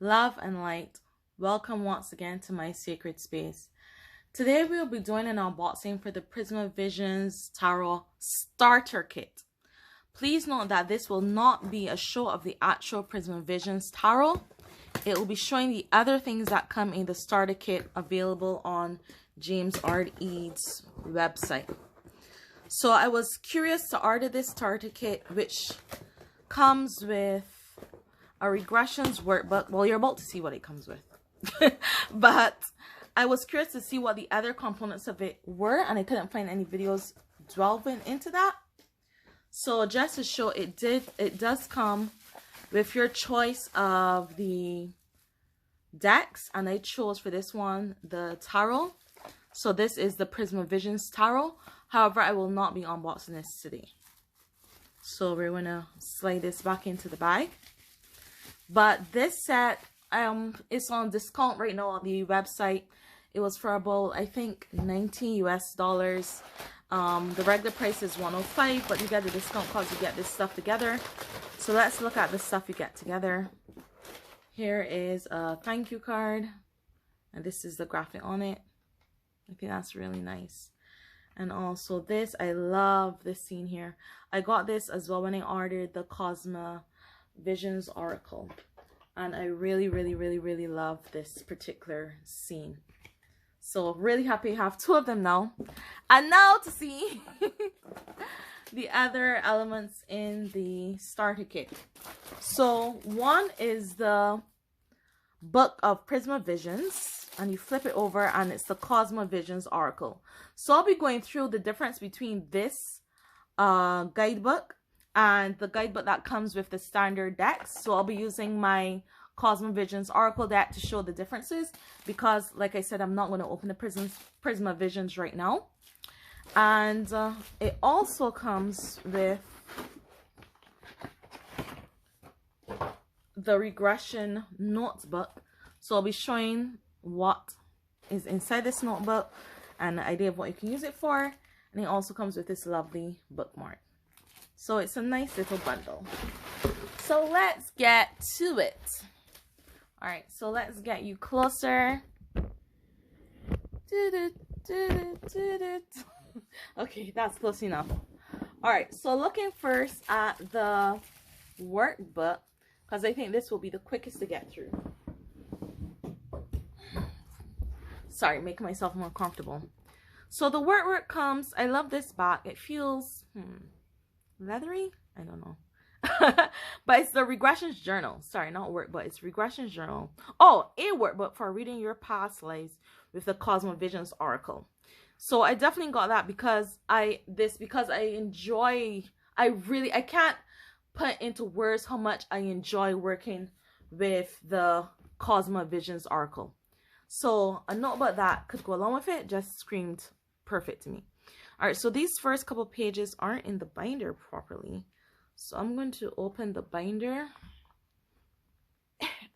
Love and light. Welcome once again to my sacred space. Today we'll be doing an unboxing for the Prisma Visions Tarot Starter Kit. Please note that this will not be a show of the actual Prisma Visions Tarot. It will be showing the other things that come in the starter kit available on James R. Eads' website. So I was curious to order this starter kit, which comes with a regressions workbook. Well, you're about to see what it comes with. But I was curious to see what the other components of it were, and I couldn't find any videos delving into that. So just to show, it does come with your choice of the decks, and I chose for this one the tarot. So this is the Prisma Visions Tarot. However, I will not be unboxing this today. So we're gonna slide this back into the bag. But this set is on discount right now on the website. It was for about, I think, $19 US. The regular price is $105, but you get the discount because you get this stuff together. So let's look at the stuff you get together. Here is a thank you card, and this is the graphic on it. I think that's really nice. And also this, I love this scene here. I got this as well when I ordered the Cosma Visions Oracle, and I really love this particular scene. So really happy to have two of them now. And now to see the other elements in the starter kit. So one is the book of Prisma Visions, and you flip it over and it's the Cosma Visions Oracle. So I'll be going through the difference between this guidebook and the guidebook that comes with the standard decks. So I'll be using my Cosma Visions Oracle deck to show the differences, because like I said, I'm not going to open the Prisma Visions right now. And it also comes with the regression notebook. So I'll be showing what is inside this notebook and an idea of what you can use it for. And it also comes with this lovely bookmark. So it's a nice little bundle. So let's get to it. All right, so let's get you closer. Okay, that's close enough. All right, so looking first at the workbook, because I think this will be the quickest to get through. Sorry, making myself more comfortable. So the workbook comes, I love this back. It feels leathery, I don't know. But it's the regressions journal. Sorry, not workbook, it's regressions journal. Oh, a workbook for reading your past lives with the Cosmo Visions Oracle. So I definitely got that because I can't put into words how much I enjoy working with the Cosmo Visions Oracle. So a note about that could go along with it just screamed perfect to me. All right, so these first couple pages aren't in the binder properly. So I'm going to open the binder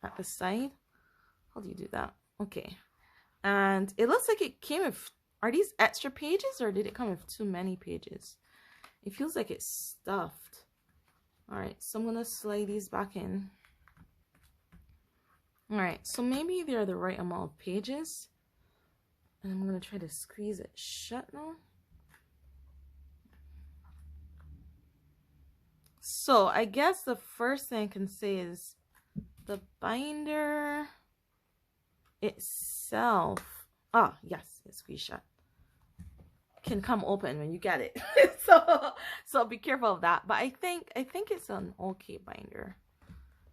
at the side. How do you do that? Okay. And it looks like it came with, are these extra pages or did it come with too many pages? It feels like it's stuffed. All right, so I'm going to slide these back in. All right, so maybe they're the right amount of pages. And I'm going to try to squeeze it shut now. So I guess the first thing I can say is the binder itself, yes, it's squeezed shut, can come open when you get it. so be careful of that. But I think it's an okay binder.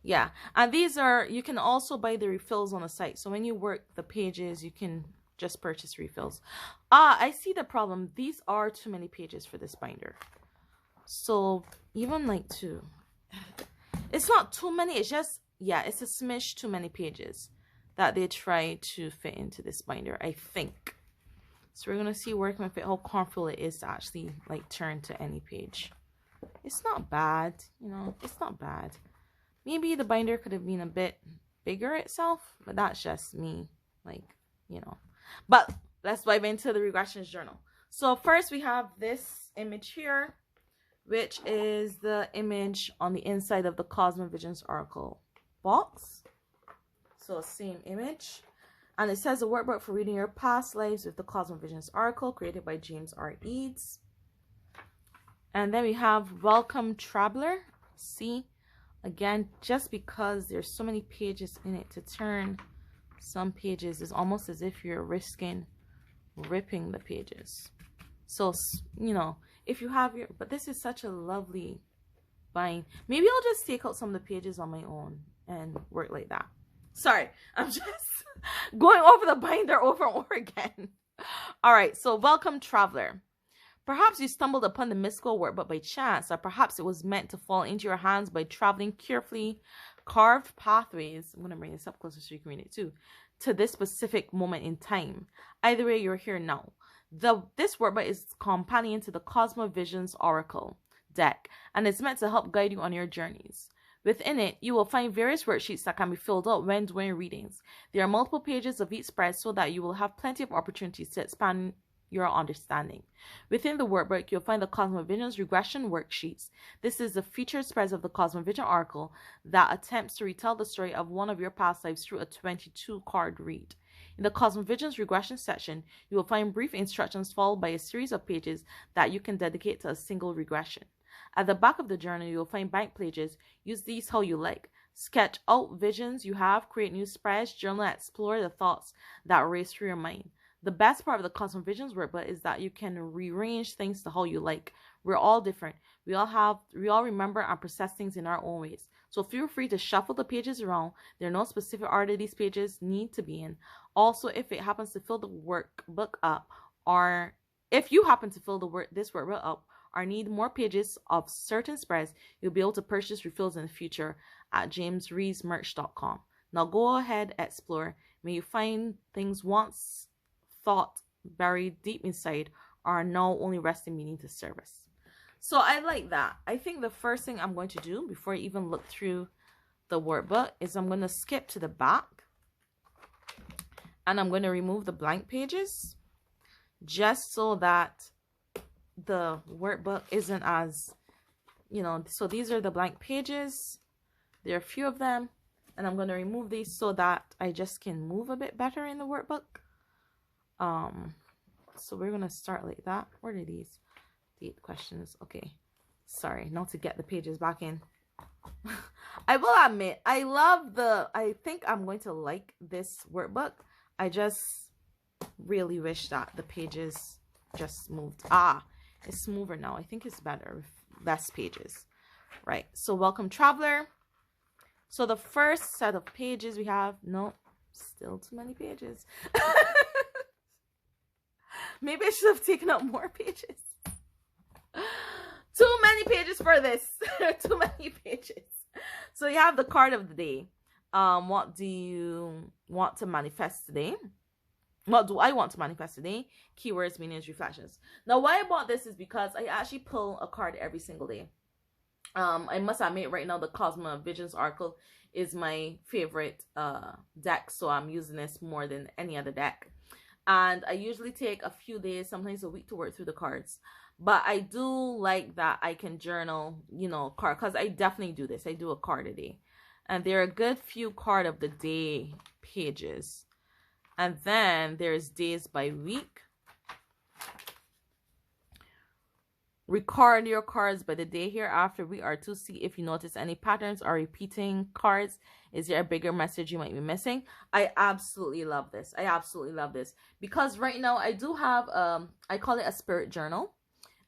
Yeah, and these are, you can also buy the refills on the site. So when you work the pages, you can just purchase refills. I see the problem. These are too many pages for this binder. So even like two, it's not too many, it's just, yeah, it's a smidge too many pages that they try to fit into this binder, I think. So we're gonna see working with it how comfortable it is to actually like turn to any page. It's not bad, you know, it's not bad. Maybe the binder could have been a bit bigger itself, but that's just me, like, you know. But let's dive into the regressions journal. So first we have this image here, which is the image on the inside of the Cosmo Visions Oracle box. So same image. And it says a workbook for reading your past lives with the Cosmovisions Oracle, created by James R. Eads. And then we have Welcome Traveler. See, again, just because there's so many pages in it, to turn some pages is almost as if you're risking ripping the pages. So, you know, if you have your, but this is such a lovely bind. Maybe I'll just take out some of the pages on my own and work like that. Sorry, I'm just going over the binder over and over again. All right, so Welcome Traveler. Perhaps you stumbled upon the mystical workbook by chance, or perhaps it was meant to fall into your hands by traveling carefully carved pathways. I'm going to bring this up closer so you can read it too, to this specific moment in time. Either way, you're here now. This workbook is companion to the Cosmovisions Oracle deck, and it's meant to help guide you on your journeys. Within it, you will find various worksheets that can be filled out when doing readings. There are multiple pages of each spread so that you will have plenty of opportunities to expand your understanding. Within the workbook, you'll find the Cosmovisions regression worksheets. This is the featured spreads of the Cosmovision Oracle that attempts to retell the story of one of your past lives through a 22-card read. In the Cosmovisions regression section, you will find brief instructions followed by a series of pages that you can dedicate to a single regression. At the back of the journal, you'll find blank pages. Use these how you like. Sketch out visions you have, create new spreads, journal, and explore the thoughts that race through your mind. The best part of the Cosmovisions workbook is that you can rearrange things to how you like. We're all different. We all remember and process things in our own ways. So feel free to shuffle the pages around. There are no specific order these pages need to be in. Also, if it happens to fill the workbook up, or if you happen to fill this workbook up, or need more pages of certain spreads, you'll be able to purchase refills in the future at jamesreesmerch.com. Now go ahead, explore. May you find things once thought buried deep inside are now only resting meaning to service. So I like that. I think the first thing I'm going to do before I even look through the workbook is I'm going to skip to the back, and I'm going to remove the blank pages just so that the workbook isn't as, you know, so these are the blank pages. There are a few of them, and I'm going to remove these so that I just can move a bit better in the workbook. So we're going to start like that. What are these? Date questions. Okay. Sorry, not to get the pages back in. I will admit, I think I'm going to like this workbook. I just really wish that the pages just moved. It's smoother now. I think it's better with less pages. Right. So Welcome Traveler. So the first set of pages we have, no, still too many pages. Maybe I should have taken out more pages. Too many pages for this. Too many pages. So you have the card of the day. What do you want to manifest today? What do I want to manifest today? Keywords, meanings, reflections. Now, why I bought this is because I actually pull a card every single day. I must admit right now the Cosmovisions Oracle is my favorite deck, so I'm using this more than any other deck. And I usually take a few days, sometimes a week, to work through the cards. But I do like that I can journal, you know, card, because I definitely do this. I do a card a day. And there are a good few card of the day pages. And then there's days by week. Record your cards by the day hereafter. We are to see if you notice any patterns or repeating cards. Is there a bigger message you might be missing? I absolutely love this. I absolutely love this. Because right now I do have, I call it a spirit journal.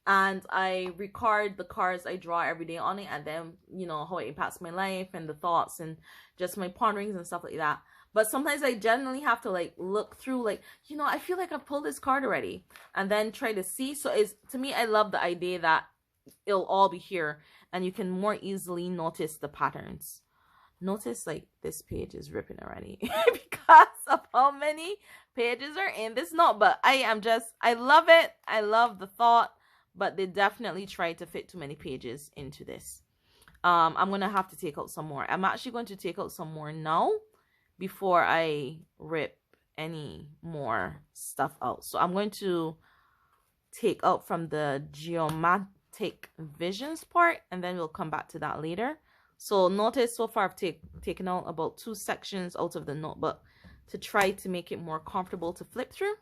And I record the cards I draw every day on it. And then, you know, how it impacts my life and the thoughts and just my ponderings and stuff like that. But sometimes I generally have to like look through, like, you know, I feel like I've pulled this card already, and then try to see. So it's, to me, I love the idea that it'll all be here and you can more easily notice the patterns. Notice like this page is ripping already because of how many pages are in this note. But I love it. I love the thought, but they definitely tried to fit too many pages into this. I'm going to have to take out some more. I'm actually going to take out some more now before I rip any more stuff out. So I'm going to take out from the geomatic visions part, and then we'll come back to that later. So notice so far I've taken out about 2 sections out of the notebook to try to make it more comfortable to flip through.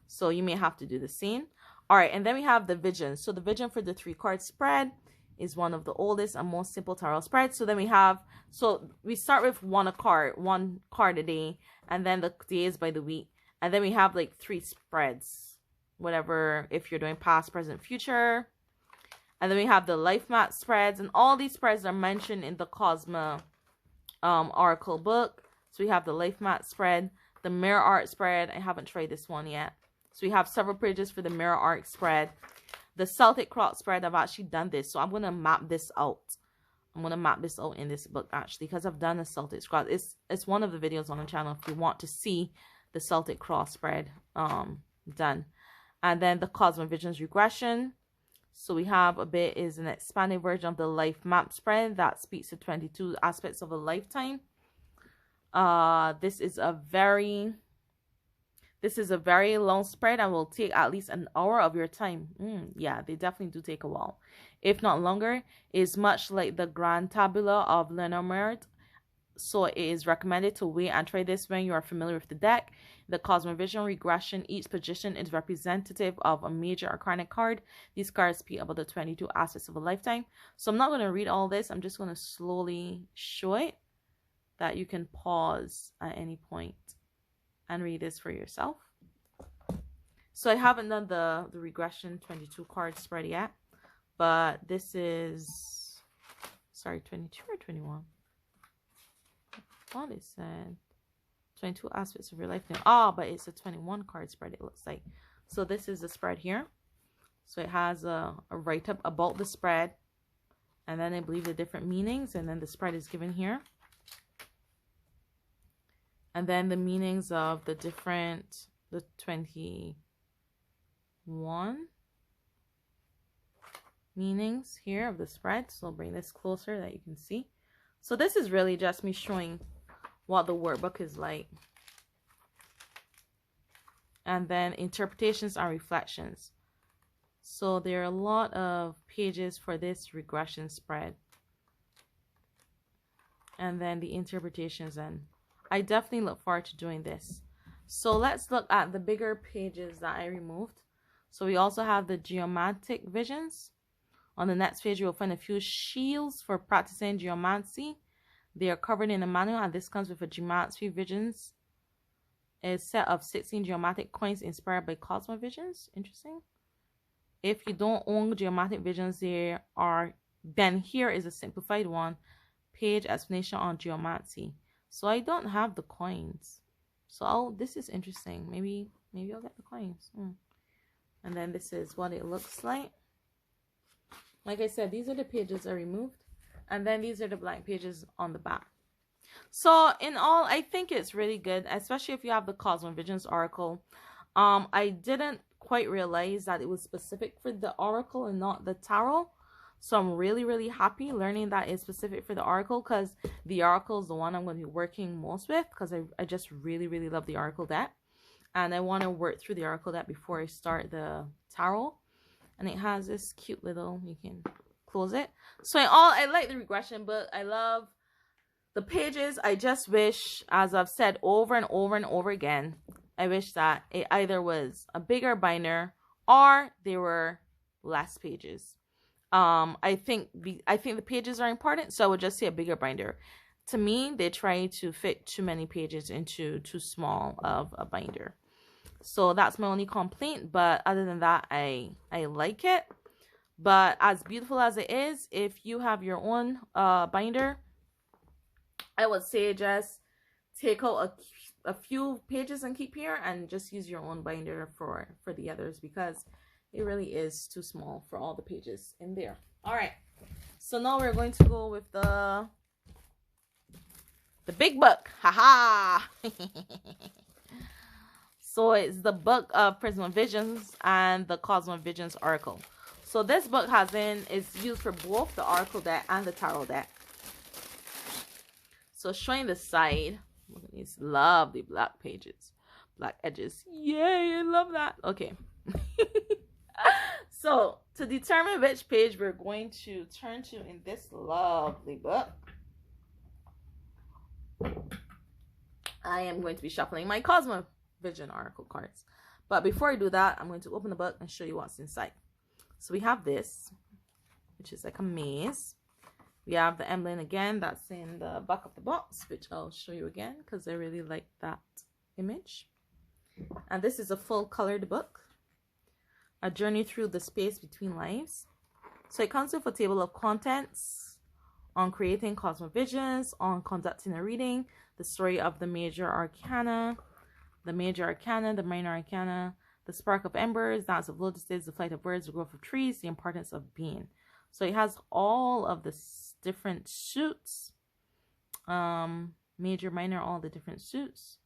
So you may have to do the same. All right, and then we have the vision. So the vision for the 3-card spread is one of the oldest and most simple tarot spreads. So then we have, so we start with one card a day, and then the days by the week. And then we have like 3 spreads, whatever, if you're doing past, present, future. And then we have the life mat spreads, and all these spreads are mentioned in the Cosma Oracle book. So we have the life mat spread, the mirror art spread. I haven't tried this one yet. So we have several pages for the mirror art spread. The Celtic cross spread, I've actually done this, so I'm going to map this out. I'm going to map this out in this book, actually, because I've done a Celtic cross. It's one of the videos on the channel if you want to see the Celtic cross spread done. And then the Cosmic Visions regression. So we have a bit is an expanded version of the life map spread that speaks to 22 aspects of a lifetime. This is a very long spread and will take at least an hour of your time. Yeah, they definitely do take a while, if not longer. It's much like the Grand Tabula of Lenormand. So it is recommended to wait and try this when you are familiar with the deck. The Cosmovision regression, each position is representative of a major arcana card. These cards speak about the 22 aspects of a lifetime. So I'm not going to read all this. I'm just going to slowly show it, that you can pause at any point and read this for yourself. So I haven't done the regression 22 card spread yet, but this is, sorry, 22 or 21? What is that? 22 aspects of your life now. Oh, but it's a 21 card spread, it looks like. So this is the spread here. So it has a write-up about the spread, and then I believe the different meanings, and then the spread is given here. And then the meanings of the 21 meanings here of the spread. So I'll bring this closer that you can see. So this is really just me showing what the workbook is like. And then interpretations and reflections. So there are a lot of pages for this regression spread. And then the interpretations, and I definitely look forward to doing this. So let's look at the bigger pages that I removed. So we also have the geomantic visions. On the next page, you'll find a few shields for practicing geomancy. They are covered in a manual, and this comes with a geomancy visions. A set of 16 geomatic coins inspired by Cosmo Visions. Interesting. If you don't own geomatic visions, then here is a simplified one page explanation on geomancy. So I don't have the coins. So this is interesting. Maybe I'll get the coins. And then this is what it looks like. Like I said, these are the pages I removed. And then these are the blank pages on the back. So in all, I think it's really good, especially if you have the Cosmo Visions Oracle. I didn't quite realize that it was specific for the Oracle and not the Tarot. So I'm really happy learning that it's specific for the Oracle, because the Oracle is the one I'm going to be working most with, because I just really love the Oracle deck. And I want to work through the Oracle deck before I start the Tarot. And it has this cute little, you can close it. So in all, I like the regression book. I love the pages. I just wish, as I've said over and over again, I wish that it either was a bigger binder or there were less pages. I think the pages are important, so I would just say a bigger binder. To me, they try to fit too many pages into too small of a binder. So that's my only complaint, but other than that, I like it. But as beautiful as it is, if you have your own binder, I would say just take out a few pages and keep here, and just use your own binder for the others, because it really is too small for all the pages in there. All right, so now we're going to go with the big book. Haha. So it's the book of Prisma Visions and the Cosmo Visions Oracle. So this book is used for both the Oracle deck and the Tarot deck. So showing the side, look at these lovely black pages, black edges. Yay, I love that. Okay. So to determine which page we're going to turn to in this lovely book, I am going to be shuffling my Cosmovision oracle cards. But before I do that, I'm going to open the book and show you what's inside. So we have this, which is like a maze. We have the emblem again that's in the back of the box, which I'll show you again because I really like that image. And this is a full colored book, a journey through the space between lives. So it comes with a table of contents on creating cosmovisions, on conducting a reading, the story of the major arcana, the minor arcana, the spark of embers, dance of lotuses, the flight of birds, the growth of trees, the importance of being. So it has all of the different suits, major, minor, all the different suits.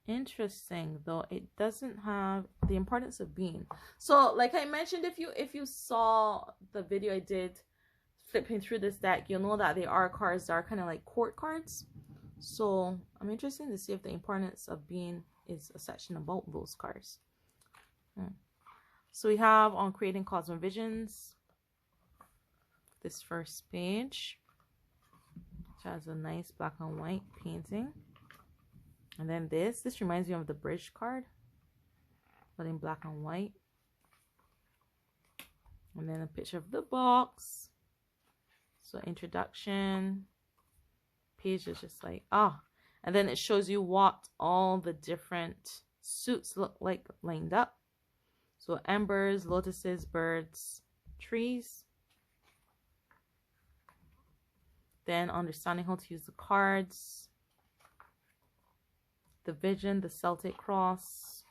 Interesting, though, it doesn't have the importance of being. So like I mentioned, if you saw the video I did flipping through this deck, you'll know that they are cards that are kind of like court cards. So I'm interested to see if the importance of being is a section about those cards. So we have on creating cosmovisions, this first page, which has a nice black and white painting. And then this reminds me of the bridge card, but in black and white. And then a picture of the box. So introduction. Page is just like, and then it shows you what all the different suits look like lined up. So embers, lotuses, birds, trees. Then understanding how to use the cards. The vision, the Celtic cross.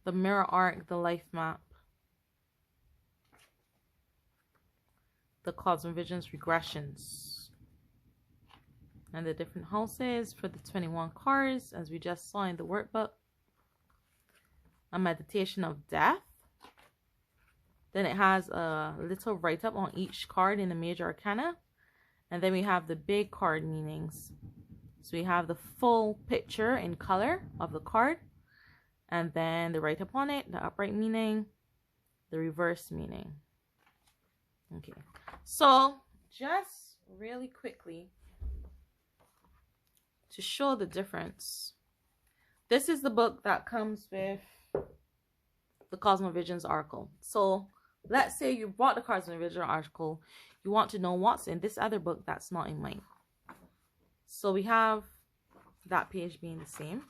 The mirror arc, the life map. The Cosmovisions regressions. And the different houses for the 21 cards, as we just saw in the workbook. A meditation of death. Then it has a little write-up on each card in the major arcana. And then we have the big card meanings. So we have the full picture in color of the card. And then the write-up on it, the upright meaning, the reverse meaning. Okay, so just really quickly to show the difference. This is the book that comes with the Cosmovisions article. So let's say you bought the Cosmovision article, you want to know what's in this other book that's not in mine. So we have that page being the same.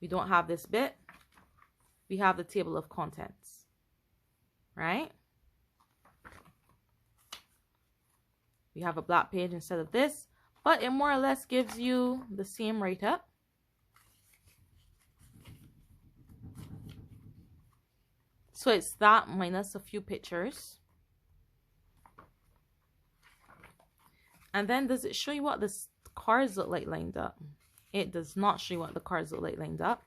We don't have this bit. We have the table of contents, right? We have a black page instead of this, but it more or less gives you the same write-up. So it's that minus a few pictures. And then does it show you what the cards look like lined up? It does not show you what the cards look like lined up.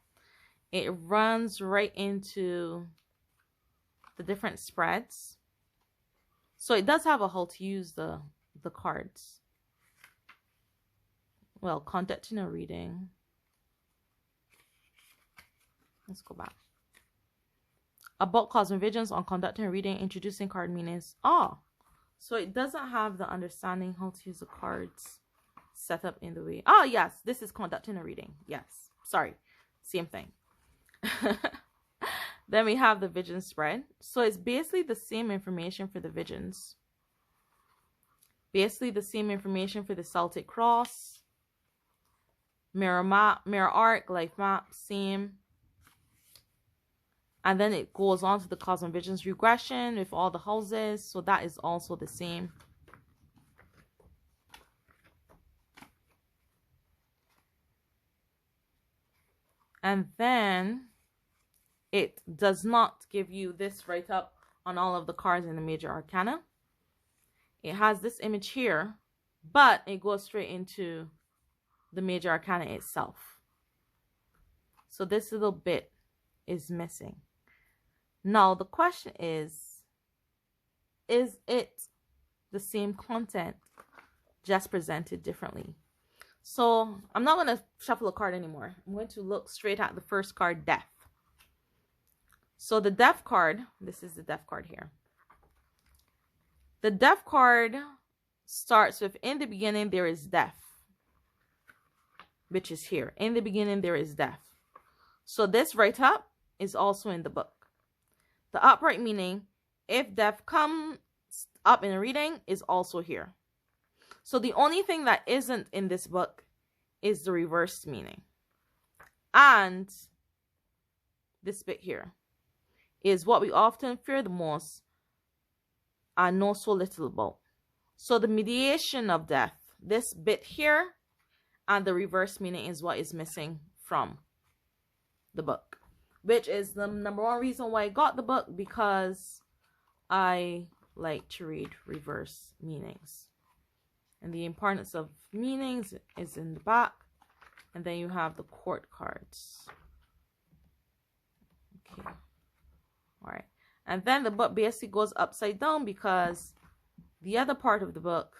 It runs right into the different spreads. So it does have a how to use the cards. Well, conducting a reading. Let's go back. About Cosmovisions on conducting a reading, introducing card meanings. So it doesn't have the understanding how to use the cards set up in the way. Yes, this is conducting a reading. Yes, sorry, same thing. Then we have the vision spread. So it's basically the same information for the visions. Basically the same information for the Celtic cross. Mirror map, mirror arc, life map, same. And then it goes on to the Cosmovisions regression with all the houses. So that is also the same. And then it does not give you this write-up on all of the cards in the major arcana. It has this image here, but it goes straight into the major arcana itself. So this little bit is missing. Now the question is it the same content just presented differently? So I'm not going to shuffle a card anymore. I'm going to look straight at the first card, Death. So the Death card, this is the Death card here. The Death card starts with, in the beginning there is death, which is here. In the beginning there is death. So this right up is also in the book. The upright meaning, if death comes up in a reading, is also here. So the only thing that isn't in this book is the reversed meaning. And this bit here is what we often fear the most and know so little about. So the mediation of death, this bit here, and the reverse meaning is what is missing from the book, which is the number one reason why I got the book, because I like to read reverse meanings. And the importance of meanings is in the back. And then you have the court cards. Okay. All right. And then the book basically goes upside down because the other part of the book,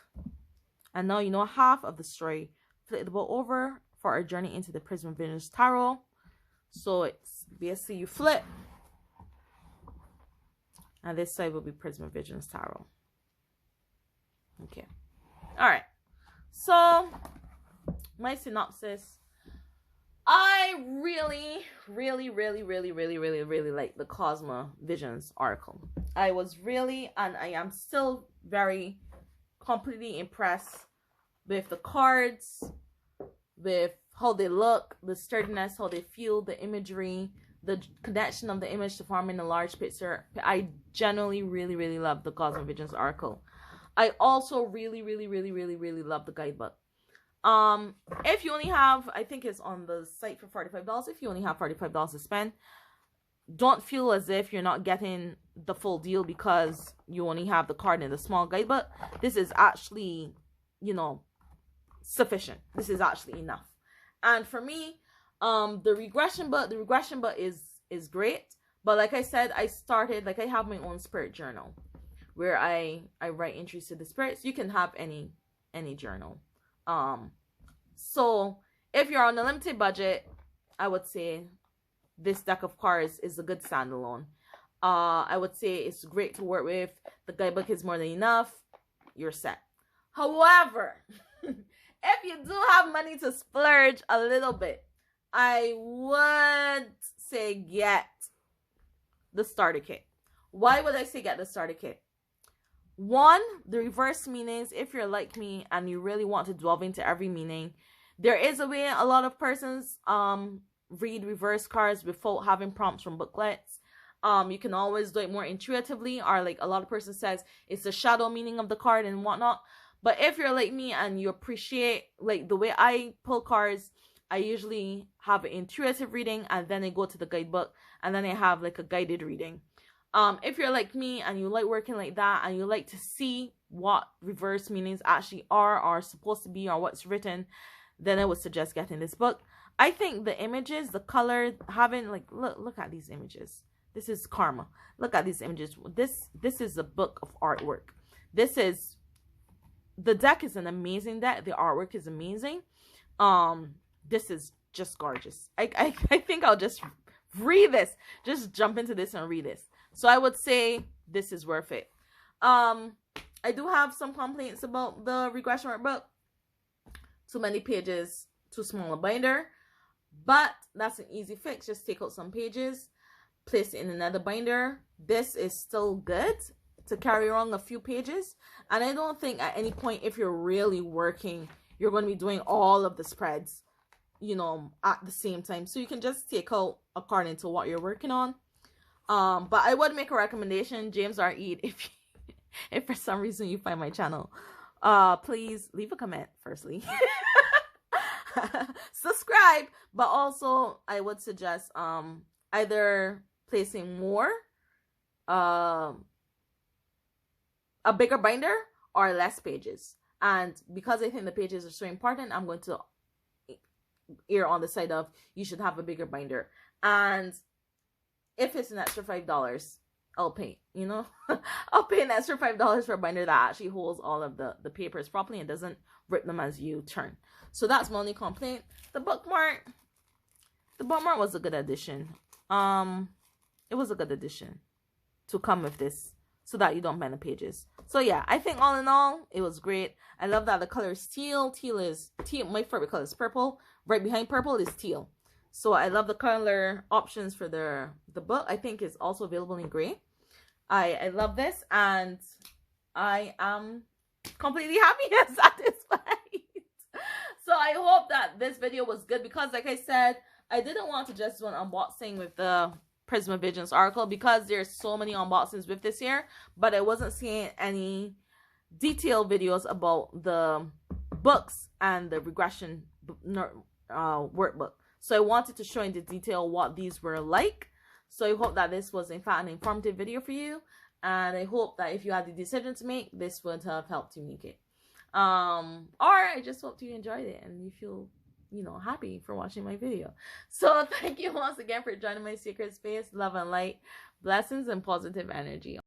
and now you know half of the story, flip the book over for our journey into the Prisma Visions Tarot. So it's basically you flip, and this side will be Prisma Visions Tarot. Okay. All right. So my synopsis. I really like the Cosmo Visions article. I was really, and I am still very completely impressed with the cards, with how they look, the sturdiness, how they feel, the imagery, the connection of the image to forming a large picture. I genuinely really love the Cosmo Visions article. I also really love the guidebook. If you only have, I think it's on the site for $45. If you only have $45 to spend, don't feel as if you're not getting the full deal because you only have the card in the small guidebook. This is actually, you know, sufficient. This is actually enough. And for me, the regression book is great. But like I said, I have my own spirit journal where I write entries to the spirits. You can have any journal. So if you're on a limited budget, I would say this deck of cards is a good standalone. I would say it's great to work with. The guidebook is more than enough. You're set. However, if you do have money to splurge a little bit, I would say get the starter kit. Why would I say get the starter kit? One, the reverse meanings. If you're like me and you really want to delve into every meaning, there is a way a lot of persons read reverse cards without having prompts from booklets. You can always do it more intuitively, or like a lot of persons says it's the shadow meaning of the card and whatnot. But if you're like me and you appreciate like the way I pull cards, I usually have an intuitive reading and then I go to the guidebook and then I have like a guided reading. If you're like me and you like working like that and you like to see what reverse meanings actually are supposed to be or what's written, then I would suggest getting this book. I think the images, the color, having like look at these images. This is karma. Look at these images. This is a book of artwork. The deck is an amazing deck. The artwork is amazing. This is just gorgeous. I think I'll just read this. Just jump into this and read this. So I would say this is worth it. I do have some complaints about the regression workbook. Too many pages, too small a binder. But that's an easy fix. Just take out some pages, place it in another binder. This is still good to carry around a few pages. And I don't think at any point, if you're really working, you're going to be doing all of the spreads, you know, at the same time. So you can just take out according to what you're working on. But I would make a recommendation, James R. Eid, if for some reason you find my channel, please leave a comment firstly. Subscribe, but also I would suggest either placing more a bigger binder or less pages. And because I think the pages are so important, I'm going to err on the side of you should have a bigger binder. And if it's an extra $5, I'll pay, you know. I'll pay an extra $5 for a binder that actually holds all of the papers properly and doesn't rip them as you turn. So that's my only complaint. The bookmark was a good addition. It was a good addition to come with this so that you don't bend the pages. So yeah, I think all in all, it was great. I love that the color is teal. Teal. My favorite color is purple. Right behind purple is teal. So I love the color options for the book. I think it's also available in gray. I love this, and I am completely happy and satisfied. So I hope that this video was good, because like I said, I didn't want to just do an unboxing with the Prisma Visions article because there's so many unboxings with this here, but I wasn't seeing any detailed videos about the books and the regression workbook. So I wanted to show in the detail what these were like. So I hope that this was in fact an informative video for you, and I hope that if you had the decision to make, this would have helped you make it. Or I just hope you enjoyed it and you feel, you know, happy for watching my video. So thank you once again for joining my secret space. Love and light, blessings and positive energy.